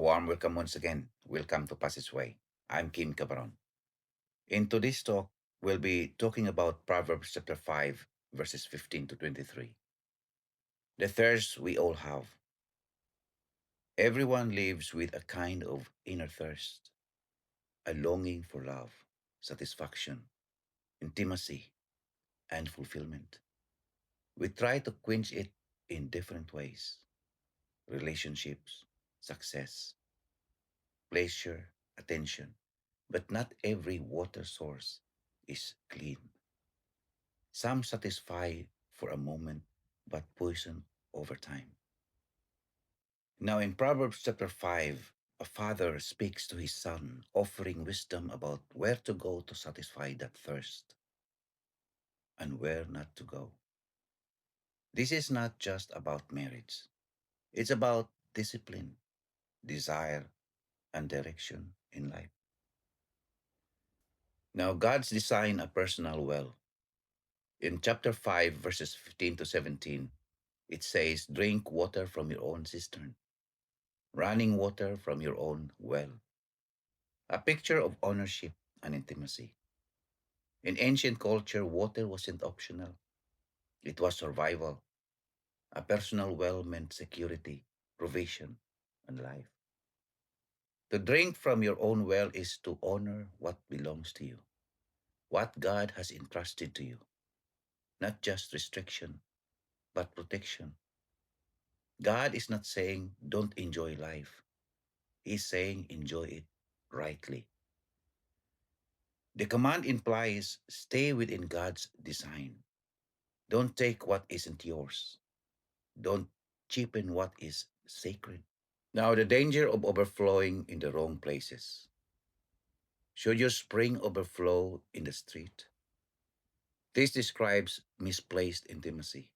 warm welcome once again. Welcome to Passageway. I'm Kim Cabron. In today's talk, we'll be talking about Proverbs chapter 5, verses 15 to 23. The thirst we all have. Everyone lives with a kind of inner thirst, a longing for love, satisfaction, intimacy, and fulfillment. We try to quench it in different ways: relationships, success, pleasure, attention. But not every water source is clean. Some satisfy for a moment, but poison over time. Now, in Proverbs chapter 5, a father speaks to his son, offering wisdom about where to go to satisfy that thirst and where not to go. This is not just about marriage, it's about discipline, desire, and direction in life. Now, God's designed a personal well. In chapter 5, verses 15 to 17, it says, drink water from your own cistern, running water from your own well. A picture of ownership and intimacy. In ancient culture, water wasn't optional, it was survival. A personal well meant security, provision, and life. To drink from your own well is to honor what belongs to you, what God has entrusted to you, not just restriction, but protection. God is not saying don't enjoy life. He's saying enjoy it rightly. The command implies stay within God's design. Don't take what isn't yours. Don't cheapen what is sacred. Now, the danger of overflowing in the wrong places. Should your spring overflow in the street? This describes misplaced intimacy,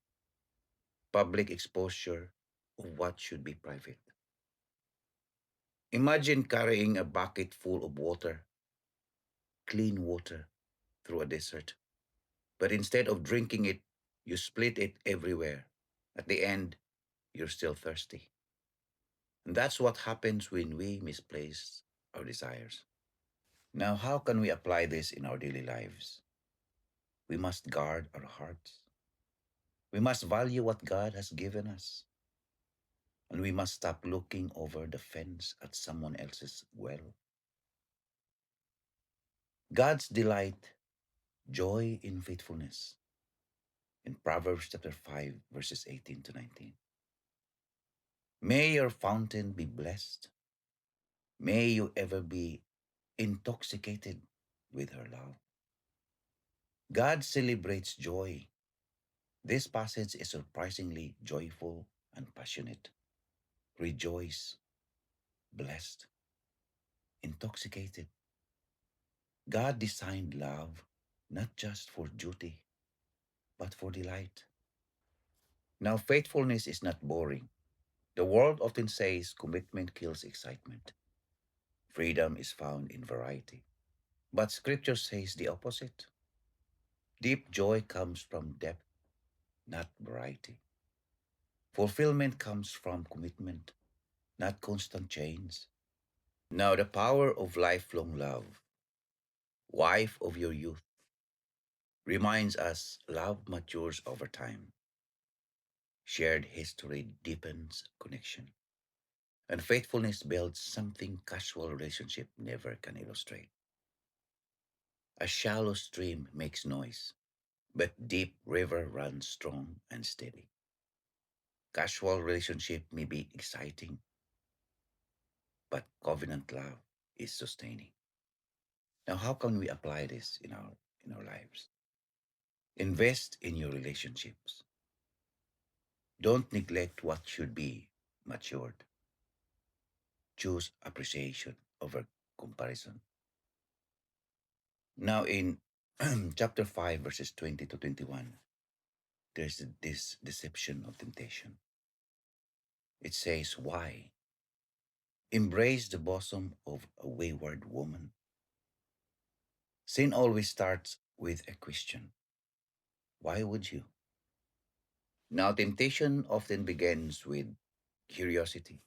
public exposure of what should be private. Imagine carrying a bucket full of water, clean water, through a desert. But instead of drinking it, you split it everywhere. At the end, you're still thirsty. And that's what happens when we misplace our desires. Now, how can we apply this in our daily lives? We must guard our hearts. We must value what God has given us. And we must stop looking over the fence at someone else's well. God's delight, joy in faithfulness. In Proverbs chapter 5, verses 18 to 19. May your fountain be blessed. May you ever be intoxicated with her love. God celebrates joy. This passage is surprisingly joyful and passionate. Rejoice, blessed, intoxicated. God designed love not just for duty, but for delight. Now, faithfulness is not boring. The world often says commitment kills excitement. Freedom is found in variety. But scripture says the opposite. Deep joy comes from depth, not variety. Fulfillment comes from commitment, not constant change. Now, the power of lifelong love, wife of your youth, reminds us love matures over time. Shared history deepens connection, and faithfulness builds something casual relationship never can illustrate. A shallow stream makes noise, but deep river runs strong and steady. Casual relationship may be exciting, but covenant love is sustaining. Now, how can we apply this in our lives? Invest in your relationships. Don't neglect what should be matured. Choose appreciation over comparison. Now, in chapter 5, verses 20 to 21, there's this deception of temptation. It says, why? Embrace the bosom of a wayward woman. Sin always starts with a question. Why would you? Now, temptation often begins with curiosity.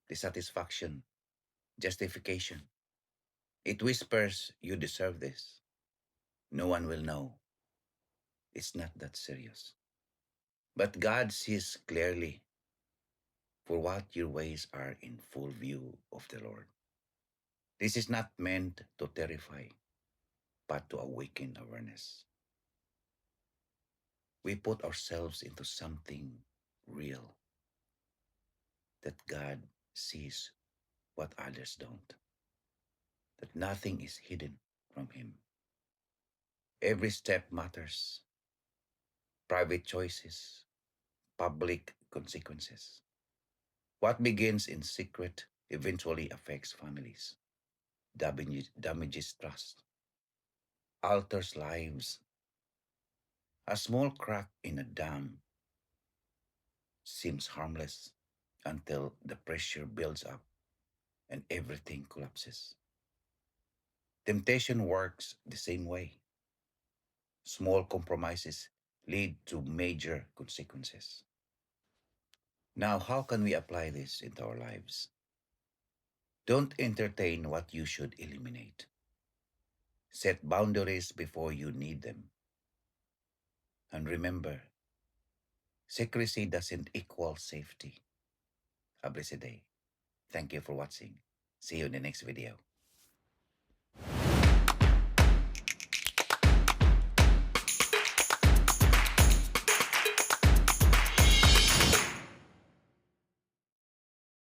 dissatisfaction, justification. It whispers, you deserve this. No one will know. It's not that serious. But God sees clearly, for what your ways are in full view of the Lord. This is not meant to terrify, but to awaken awareness. We put ourselves into something real, that God sees what others don't, that nothing is hidden from Him. Every step matters, private choices, public consequences. What begins in secret eventually affects families, damages trust, alters lives. A small crack in a dam seems harmless until the pressure builds up and everything collapses. Temptation works the same way. Small compromises lead to major consequences. Now, how can we apply this into our lives? Don't entertain what you should eliminate. Set boundaries before you need them. And remember, secrecy doesn't equal safety. A blessed day. Thank you for watching. See you in the next video.